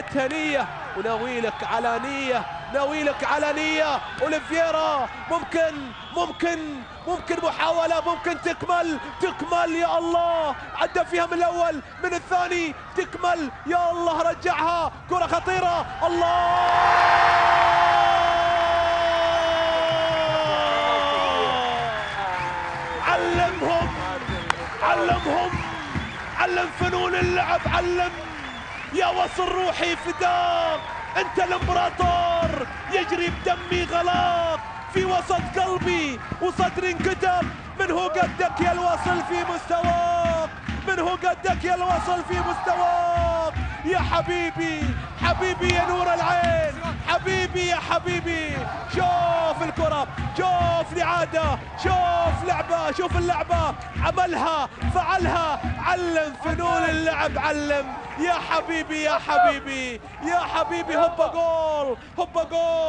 نيتها نية، وناويلك على نية، ناويلك على نية. اوليفيرا ممكن محاولة، ممكن تكمل يا الله، عدى فيها من الأول من الثاني، تكمل يا الله، رجعها، كرة خطيرة، الله علم فنون اللعب، علم يا وصل روحي فداك، انت الامبراطور، يجري بدمي غلاك في وسط قلبي وصدري انكتب، من هو قدك يا الوصل في مستواك، من هو قدك يا الوصل في مستواك يا حبيبي يا نور العين، حبيبي يا حبيبي. شوف الكرة، شوف الإعادة، شوف لعبة، شوف اللعبة، عملها فعلها، علم فنون اللعب، علم يا حبيبي يا حبيبي يا حبيبي. هوبا جول، هوبا جول.